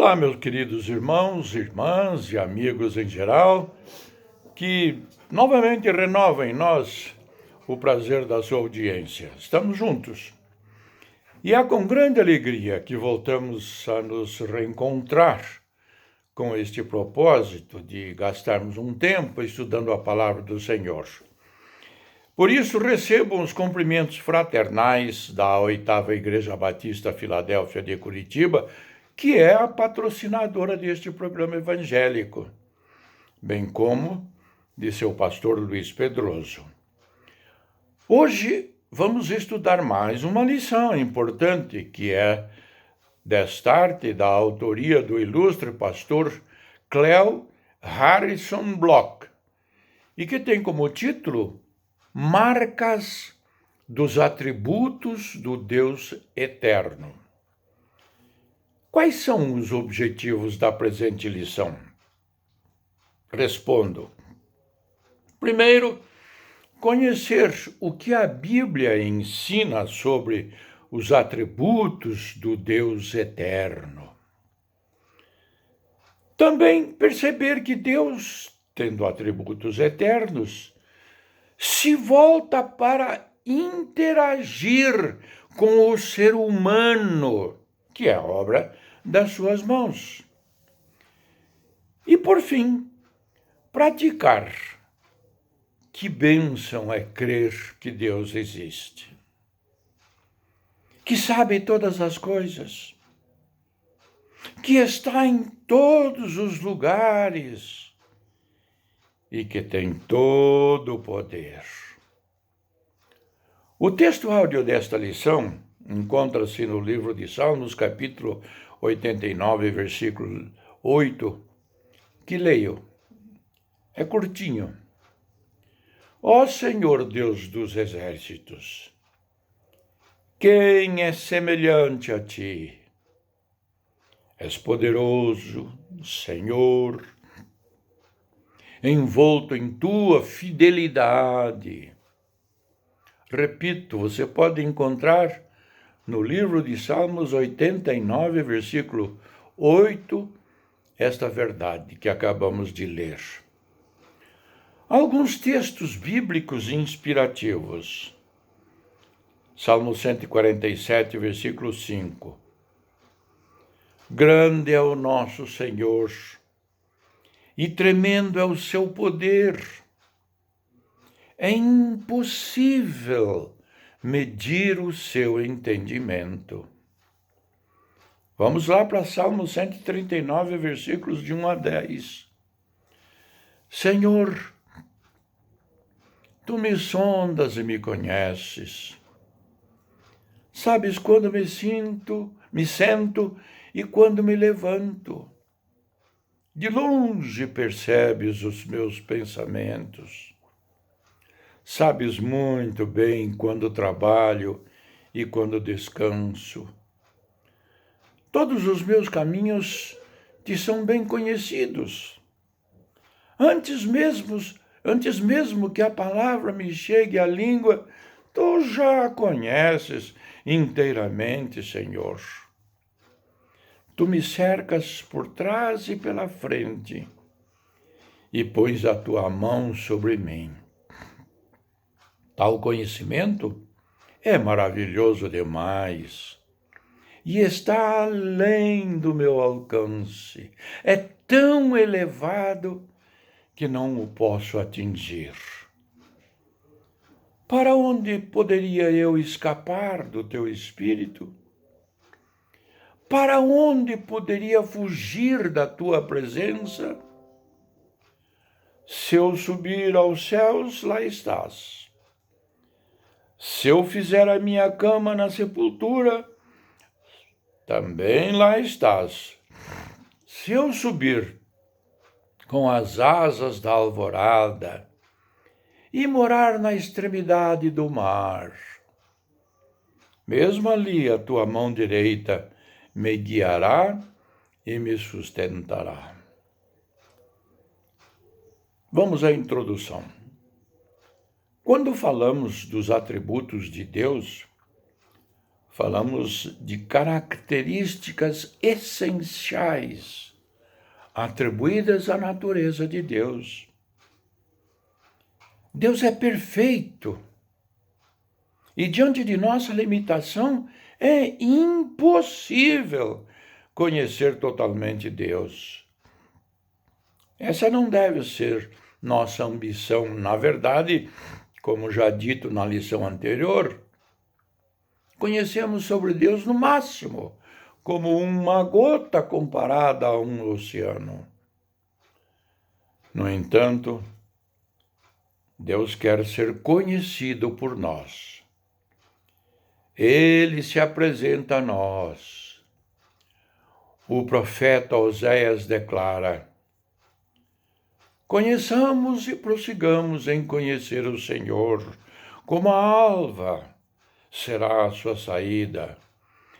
Olá, meus queridos irmãos, irmãs e amigos em geral, que novamente renova em nós o prazer da sua audiência. Estamos juntos. E é com grande alegria que voltamos a nos reencontrar com este propósito de gastarmos um tempo estudando a palavra do Senhor. Por isso, recebam os cumprimentos fraternais da 8ª Igreja Batista Filadélfia de Curitiba, que é a patrocinadora deste programa evangélico, bem como de seu pastor Luiz Pedroso. Hoje vamos estudar mais uma lição importante, que é desta arte da autoria do ilustre pastor Cleo Harrison Block, e que tem como título Marcas dos Atributos do Deus Eterno. Quais são os objetivos da presente lição? Respondo. Primeiro, conhecer o que a Bíblia ensina sobre os atributos do Deus eterno. Também perceber que Deus, tendo atributos eternos, se volta para interagir com o ser humano, que é obra das suas mãos. E, por fim, praticar. Que bênção é crer que Deus existe, que sabe todas as coisas, que está em todos os lugares e que tem todo o poder. O texto áudio desta lição encontra-se no livro de Salmos, capítulo 89, versículo 8, que leio. É curtinho. Ó Senhor Deus dos exércitos, quem é semelhante a ti? És poderoso, Senhor, envolto em tua fidelidade. Repito, você pode encontrar no livro de Salmos 89, versículo 8, esta verdade que acabamos de ler. Alguns textos bíblicos inspirativos. Salmo 147, versículo 5. Grande é o nosso Senhor, e tremendo é o seu poder. É impossível medir o seu entendimento. Vamos lá para Salmo 139, versículos de 1 a 10. Senhor, tu me sondas e me conheces. Sabes quando me sento e quando me levanto. De longe percebes os meus pensamentos. Sabes muito bem quando trabalho e quando descanso. Todos os meus caminhos te são bem conhecidos. Antes mesmo que a palavra me chegue à língua, tu já a conheces inteiramente, Senhor. Tu me cercas por trás e pela frente e pões a tua mão sobre mim. Tal conhecimento é maravilhoso demais e está além do meu alcance. É tão elevado que não o posso atingir. Para onde poderia eu escapar do teu espírito? Para onde poderia fugir da tua presença? Se eu subir aos céus, lá estás. Se eu fizer a minha cama na sepultura, também lá estás. Se eu subir com as asas da alvorada e morar na extremidade do mar, mesmo ali a tua mão direita me guiará e me sustentará. Vamos à introdução. Quando falamos dos atributos de Deus, falamos de características essenciais atribuídas à natureza de Deus. Deus é perfeito. E diante de nossa limitação, é impossível conhecer totalmente Deus. Essa não deve ser nossa ambição. Na verdade, como já dito na lição anterior, conhecemos sobre Deus no máximo, como uma gota comparada a um oceano. No entanto, Deus quer ser conhecido por nós. Ele se apresenta a nós. O profeta Oséias declara: conheçamos e prossigamos em conhecer o Senhor, como a alva será a sua saída,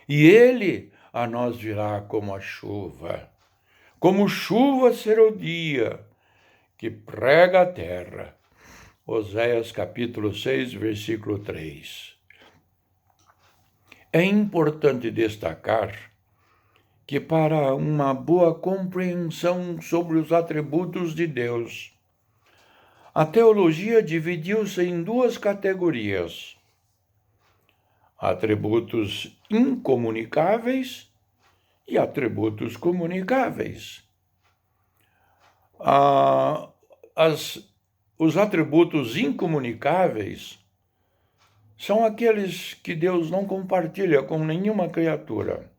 e ele a nós virá como a chuva. Como chuva será o dia que prega a terra. Oséias capítulo 6, versículo 3. É importante destacar que para uma boa compreensão sobre os atributos de Deus, a teologia dividiu-se em duas categorias: atributos incomunicáveis e atributos comunicáveis. Os atributos incomunicáveis são aqueles que Deus não compartilha com nenhuma criatura.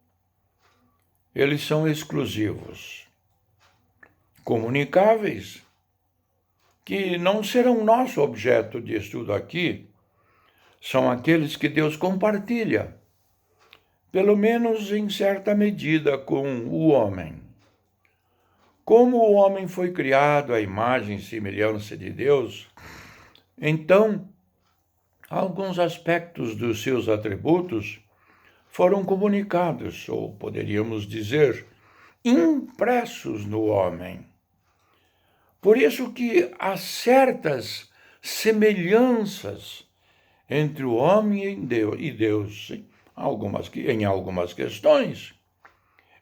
Eles são exclusivos. Comunicáveis, que não serão nosso objeto de estudo aqui, são aqueles que Deus compartilha, pelo menos em certa medida, com o homem. Como o homem foi criado à imagem e semelhança de Deus, então, alguns aspectos dos seus atributos foram comunicados, ou poderíamos dizer, impressos no homem. Por isso que há certas semelhanças entre o homem e Deus, em algumas questões,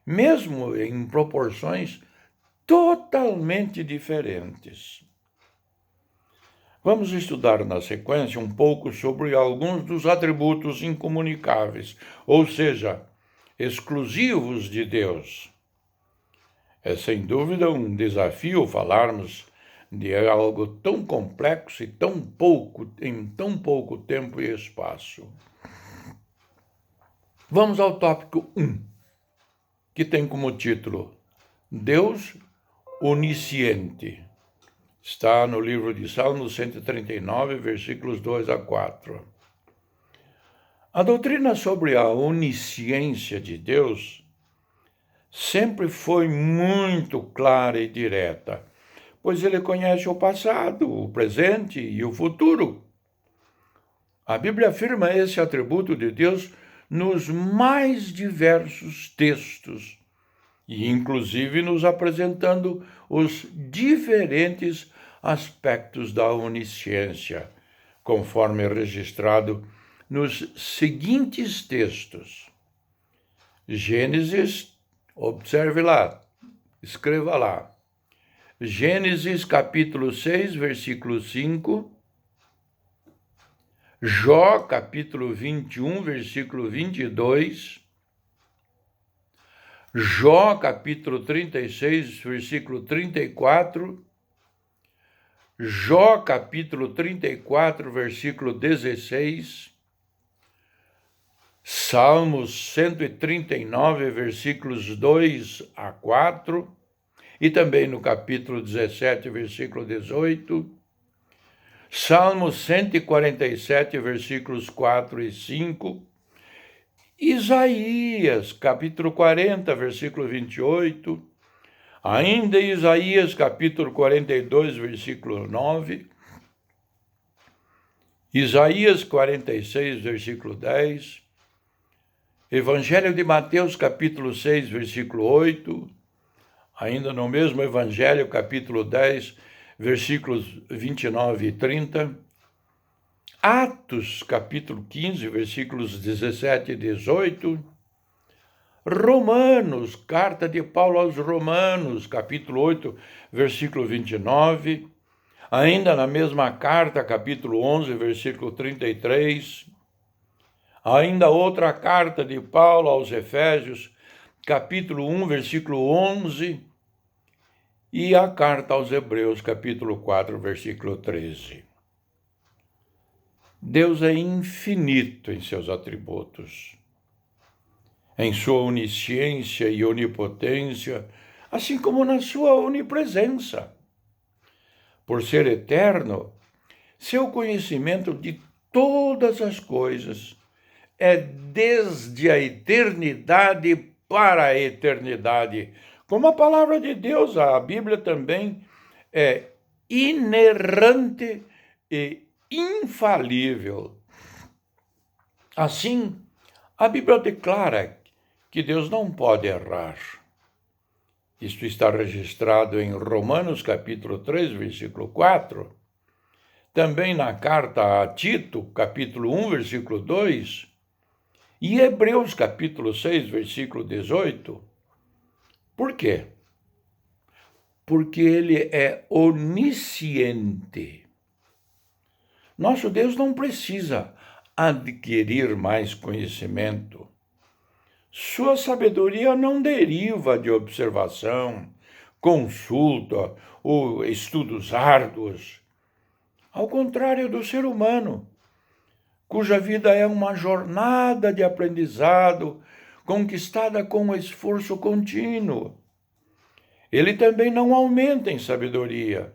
mesmo em proporções totalmente diferentes. Vamos estudar na sequência um pouco sobre alguns dos atributos incomunicáveis, ou seja, exclusivos de Deus. É sem dúvida um desafio falarmos de algo tão complexo e em tão pouco tempo e espaço. Vamos ao tópico 1, que tem como título Deus onisciente. Está no livro de Salmos 139, versículos 2 a 4. A doutrina sobre a onisciência de Deus sempre foi muito clara e direta, pois ele conhece o passado, o presente e o futuro. A Bíblia afirma esse atributo de Deus nos mais diversos textos, e inclusive nos apresentando os diferentes aspectos da onisciência, conforme registrado nos seguintes textos. Gênesis, observe lá, escreva lá. Gênesis capítulo 6, versículo 5. Jó capítulo 21, versículo 22. Jó capítulo 36, versículo 34. Jó capítulo 34, versículo 16. Salmos 139, versículos 2 a 4. E também no capítulo 17, versículo 18. Salmos 147, versículos 4 e 5. Isaías, capítulo 40, versículo 28. Ainda Isaías, capítulo 42, versículo 9. Isaías 46, versículo 10. Evangelho de Mateus, capítulo 6, versículo 8. Ainda no mesmo Evangelho, capítulo 10, versículos 29 e 30. Atos, capítulo 15, versículos 17 e 18. Romanos, carta de Paulo aos Romanos, capítulo 8, versículo 29. Ainda na mesma carta, capítulo 11, versículo 33. Ainda outra carta de Paulo aos Efésios, capítulo 1, versículo 11. E a carta aos Hebreus, capítulo 4, versículo 13. Deus é infinito em seus atributos. Em sua onisciência e onipotência, assim como na sua onipresença. Por ser eterno, seu conhecimento de todas as coisas é desde a eternidade para a eternidade. Como a palavra de Deus, a Bíblia também é inerrante e infalível. Assim, a Bíblia declara que Deus não pode errar. Isto está registrado em Romanos capítulo 3, versículo 4, também na carta a Tito, capítulo 1, versículo 2, e Hebreus capítulo 6, versículo 18. Por quê? Porque ele é onisciente. Nosso Deus não precisa adquirir mais conhecimento. Sua sabedoria não deriva de observação, consulta ou estudos árduos. Ao contrário do ser humano, cuja vida é uma jornada de aprendizado conquistada com esforço contínuo. Ele também não aumenta em sabedoria.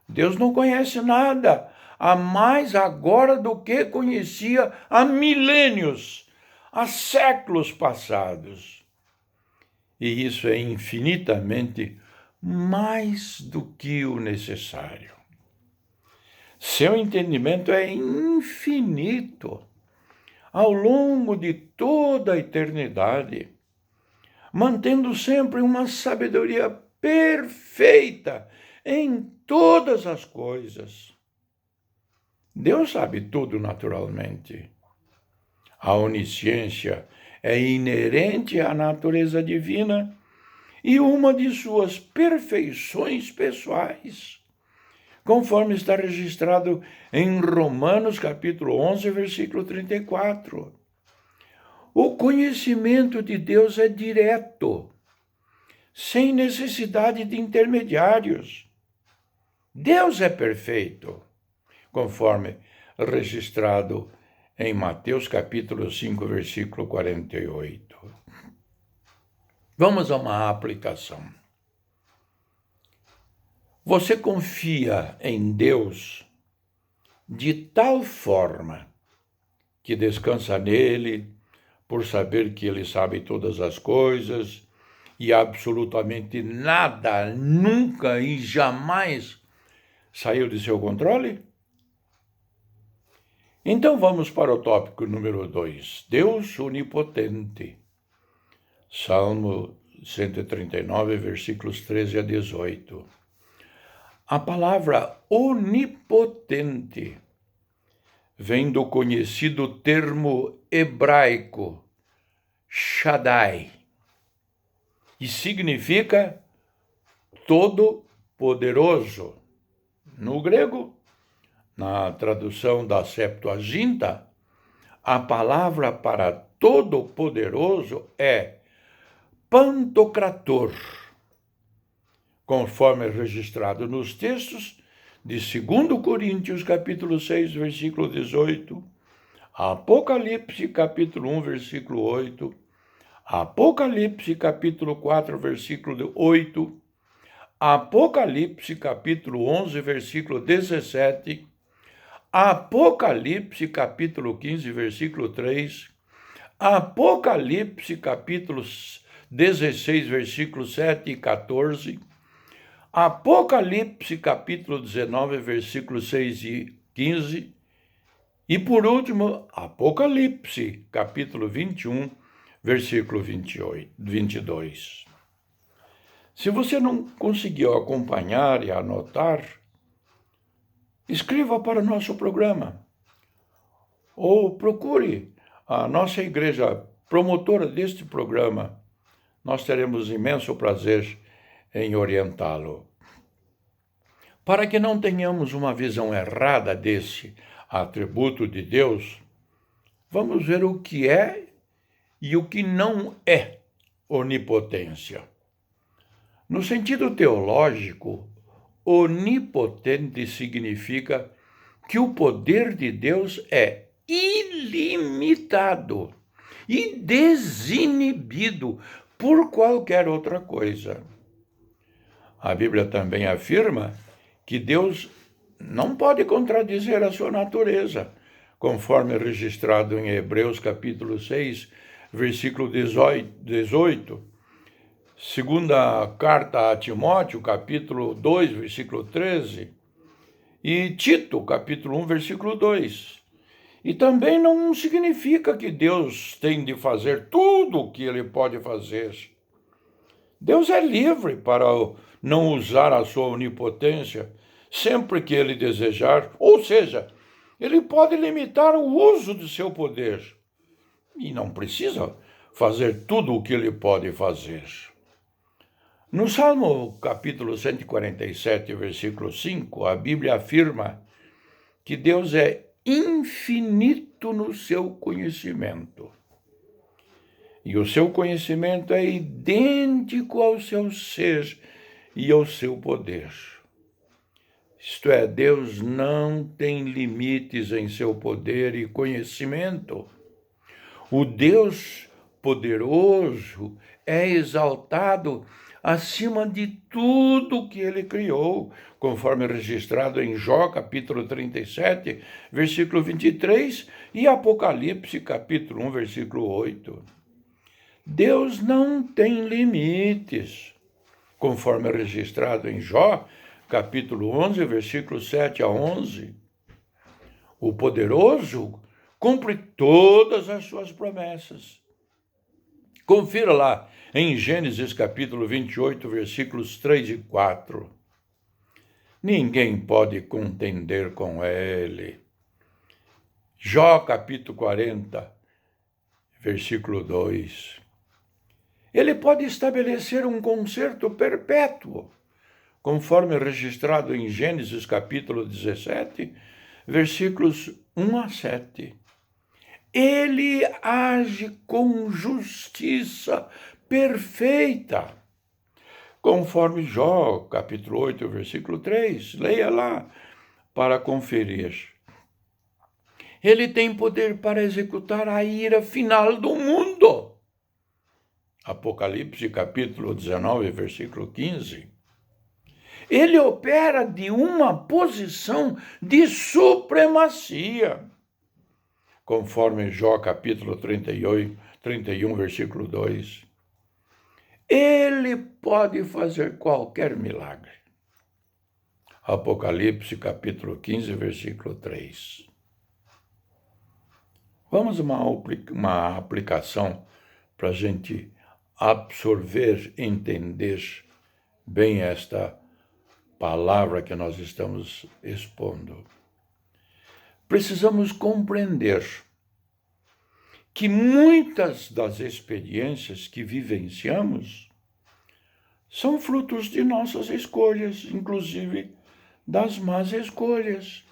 Deus não conhece nada a mais agora do que conhecia há milênios, há séculos passados. E isso é infinitamente mais do que o necessário. Seu entendimento é infinito ao longo de toda a eternidade, mantendo sempre uma sabedoria perfeita em todas as coisas. Deus sabe tudo naturalmente. A onisciência é inerente à natureza divina e uma de suas perfeições pessoais, conforme está registrado em Romanos capítulo 11, versículo 34. O conhecimento de Deus é direto, sem necessidade de intermediários. Deus é perfeito, conforme registrado em Mateus capítulo 5, versículo 48. Vamos a uma aplicação. Você confia em Deus de tal forma que descansa nele, por saber que ele sabe todas as coisas e absolutamente nada, nunca e jamais saiu de seu controle? Então vamos para o tópico número 2. Deus onipotente. Salmo 139, versículos 13 a 18. A palavra onipotente vem do conhecido termo hebraico Shaddai e significa todo-poderoso. No grego, na tradução da Septuaginta, a palavra para todo-poderoso é Pantocrator, conforme registrado nos textos de 2 Coríntios, capítulo 6, versículo 18, Apocalipse, capítulo 1, versículo 8, Apocalipse, capítulo 4, versículo 8, Apocalipse, capítulo 11, versículo 17, Apocalipse, capítulo 15, versículo 3, Apocalipse, capítulo 16, versículos 7 e 14, Apocalipse, capítulo 19, versículos 6 e 15, e por último, Apocalipse, capítulo 21, versículo 22. Se você não conseguiu acompanhar e anotar, escreva para o nosso programa. ou procure a nossa igreja promotora deste programa. Nós teremos imenso prazer em orientá-lo. Para que não tenhamos uma visão errada desse atributo de Deus, vamos ver o que é e o que não é onipotência. No sentido teológico, onipotente significa que o poder de Deus é ilimitado e desinibido por qualquer outra coisa. A Bíblia também afirma que Deus não pode contradizer a sua natureza, conforme registrado em Hebreus capítulo 6, versículo 18, segunda carta a Timóteo, capítulo 2, versículo 13, e Tito, capítulo 1, versículo 2. E também não significa que Deus tem de fazer tudo o que ele pode fazer. Deus é livre para não usar a sua onipotência sempre que ele desejar, ou seja, ele pode limitar o uso de seu poder e não precisa fazer tudo o que ele pode fazer. No Salmo capítulo 147, versículo 5, a Bíblia afirma que Deus é infinito no seu conhecimento. E o seu conhecimento é idêntico ao seu ser e ao seu poder. Isto é, Deus não tem limites em seu poder e conhecimento. O Deus poderoso é exaltado acima de tudo que ele criou, conforme registrado em Jó, capítulo 37, versículo 23, e Apocalipse, capítulo 1, versículo 8. Deus não tem limites, conforme registrado em Jó, capítulo 11, versículos 7 a 11. O poderoso cumpre todas as suas promessas. Confira lá em Gênesis capítulo 28, versículos 3 e 4. Ninguém pode contender com ele. Jó capítulo 40, versículo 2. Ele pode estabelecer um concerto perpétuo, conforme registrado em Gênesis capítulo 17, versículos 1 a 7. Ele age com justiça perfeita, conforme Jó, capítulo 8, versículo 3. Leia lá para conferir. Ele tem poder para executar a ira final do mundo. Apocalipse, capítulo 19, versículo 15. Ele opera de uma posição de supremacia, conforme Jó, capítulo 31, versículo 2. Ele pode fazer qualquer milagre. Apocalipse, capítulo 15, versículo 3. Vamos a uma aplicação para a gente absorver, entender bem esta palavra que nós estamos expondo. Precisamos compreender que muitas das experiências que vivenciamos são frutos de nossas escolhas, inclusive das más escolhas.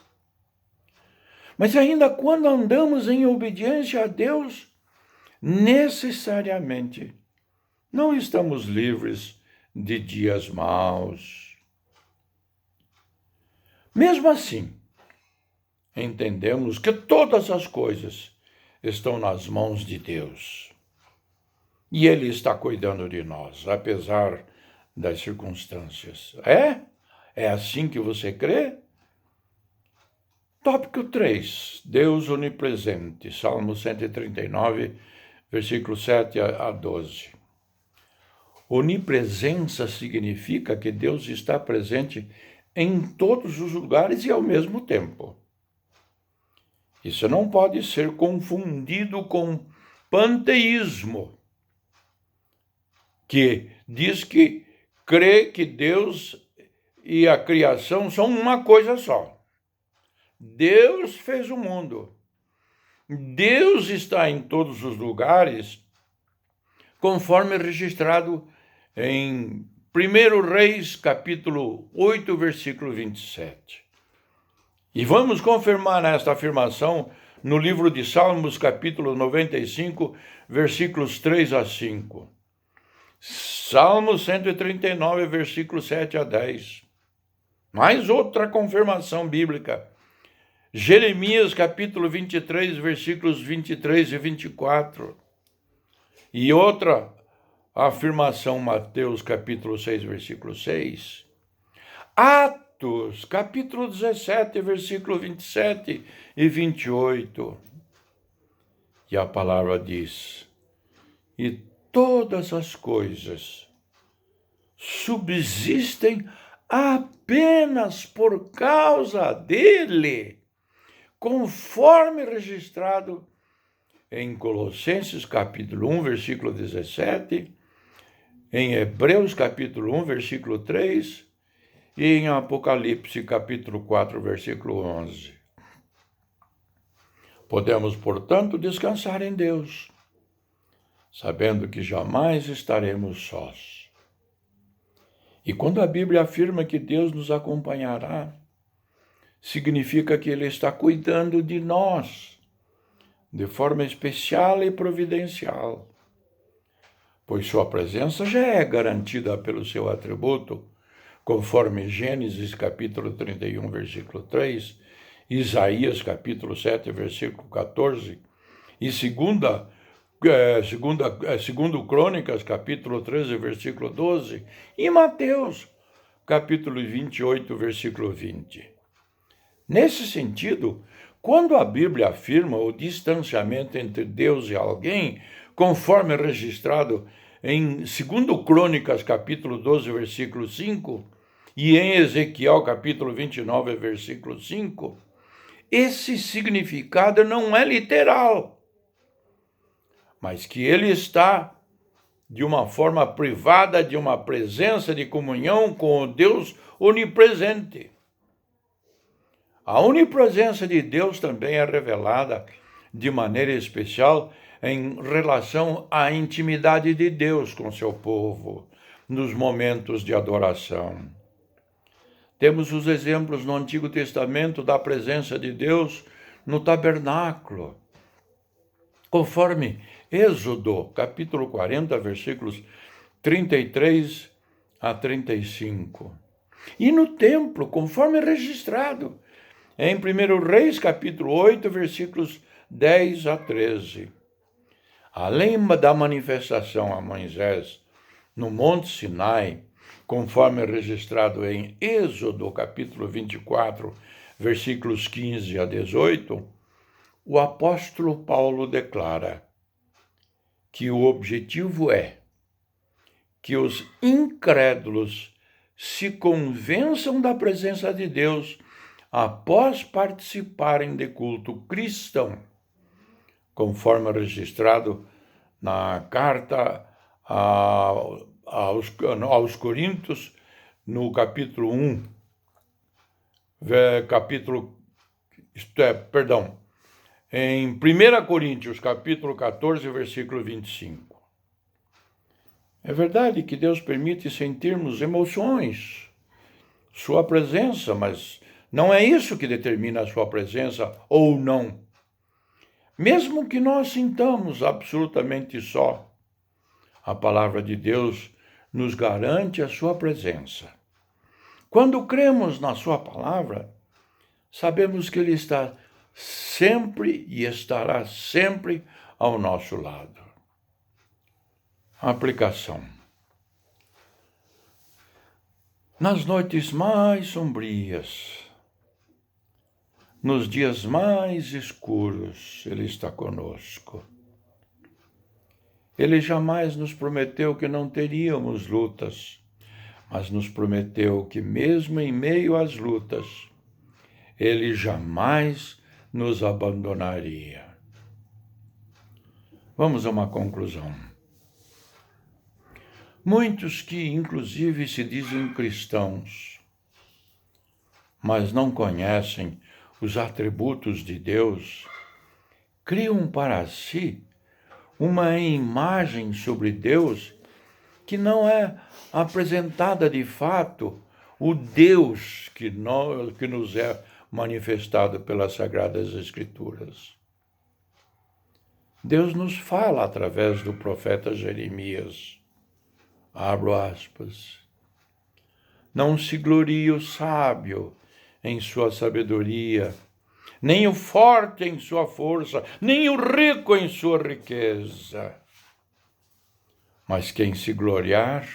Mas ainda quando andamos em obediência a Deus, necessariamente não estamos livres de dias maus. Mesmo assim, entendemos que todas as coisas estão nas mãos de Deus. E Ele está cuidando de nós, apesar das circunstâncias. É assim que você crê? Tópico 3. Deus onipresente. Salmo 139, versículos 7 a 12. Onipresença significa que Deus está presente em todos os lugares e ao mesmo tempo. Isso não pode ser confundido com panteísmo, que diz que crê que Deus e a criação são uma coisa só. Deus fez o mundo, Deus está em todos os lugares, conforme registrado em 1 Reis, capítulo 8, versículo 27. E vamos confirmar esta afirmação no livro de Salmos, capítulo 95, versículos 3 a 5. Salmo 139, versículos 7 a 10. Mais outra confirmação bíblica. Jeremias, capítulo 23, versículos 23 e 24. E outra afirmação, Mateus, capítulo 6, versículo 6. Atos, capítulo 17, versículo 27 e 28. E a palavra diz: e todas as coisas subsistem apenas por causa dele, conforme registrado em Colossenses capítulo 1, versículo 17, em Hebreus capítulo 1, versículo 3 e em Apocalipse capítulo 4, versículo 11. Podemos, portanto, descansar em Deus, sabendo que jamais estaremos sós. E quando a Bíblia afirma que Deus nos acompanhará, significa que Ele está cuidando de nós, de forma especial e providencial, pois sua presença já é garantida pelo seu atributo, conforme Gênesis capítulo 31, versículo 3, Isaías capítulo 7, versículo 14, e segundo Crônicas capítulo 13, versículo 12, e Mateus capítulo 28, versículo 20. Nesse sentido, quando a Bíblia afirma o distanciamento entre Deus e alguém, conforme registrado em 2 Crônicas, capítulo 12, versículo 5, e em Ezequiel, capítulo 29, versículo 5, esse significado não é literal, mas que ele está de uma forma privada de uma presença de comunhão com o Deus onipresente. A onipresença de Deus também é revelada de maneira especial em relação à intimidade de Deus com seu povo, nos momentos de adoração. Temos os exemplos no Antigo Testamento da presença de Deus no tabernáculo, conforme Êxodo, capítulo 40, versículos 33 a 35. E no templo, conforme registrado em 1 Reis, capítulo 8, versículos 10 a 13. Além da manifestação a Moisés no Monte Sinai, conforme registrado em Êxodo, capítulo 24, versículos 15 a 18, o apóstolo Paulo declara que o objetivo é que os incrédulos se convençam da presença de Deus após participarem de culto cristão, conforme registrado na carta aos Coríntios, no capítulo 1, em 1 Coríntios, capítulo 14, versículo 25. É verdade que Deus permite sentirmos emoções, sua presença, mas não é isso que determina a sua presença ou não. Mesmo que nós sintamos absolutamente só, a palavra de Deus nos garante a sua presença. Quando cremos na sua palavra, sabemos que Ele está sempre e estará sempre ao nosso lado. Aplicação. Nas noites mais sombrias, nos dias mais escuros, Ele está conosco. Ele jamais nos prometeu que não teríamos lutas, mas nos prometeu que mesmo em meio às lutas, Ele jamais nos abandonaria. Vamos a uma conclusão. Muitos que, inclusive, se dizem cristãos, mas não conhecem os atributos de Deus, criam para si uma imagem sobre Deus que não é apresentada de fato o Deus que nos é manifestado pelas Sagradas Escrituras. Deus nos fala através do profeta Jeremias. Abro aspas. Não se glorie o sábio em sua sabedoria, nem o forte em sua força, nem o rico em sua riqueza. Mas quem se gloriar,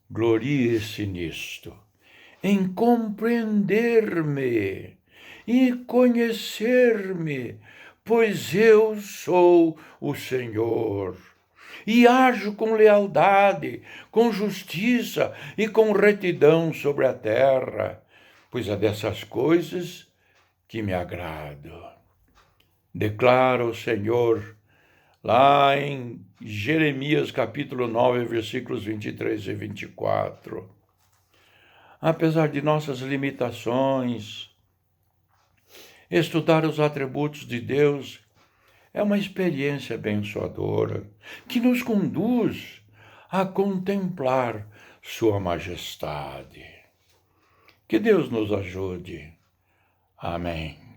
glorie-se nisto, em compreender-me e conhecer-me, pois eu sou o Senhor, e ajo com lealdade, com justiça e com retidão sobre a terra, pois é dessas coisas que me agrado. Declara o Senhor, lá em Jeremias capítulo 9, versículos 23 e 24. Apesar de nossas limitações, estudar os atributos de Deus é uma experiência abençoadora que nos conduz a contemplar sua majestade. Que Deus nos ajude. Amém.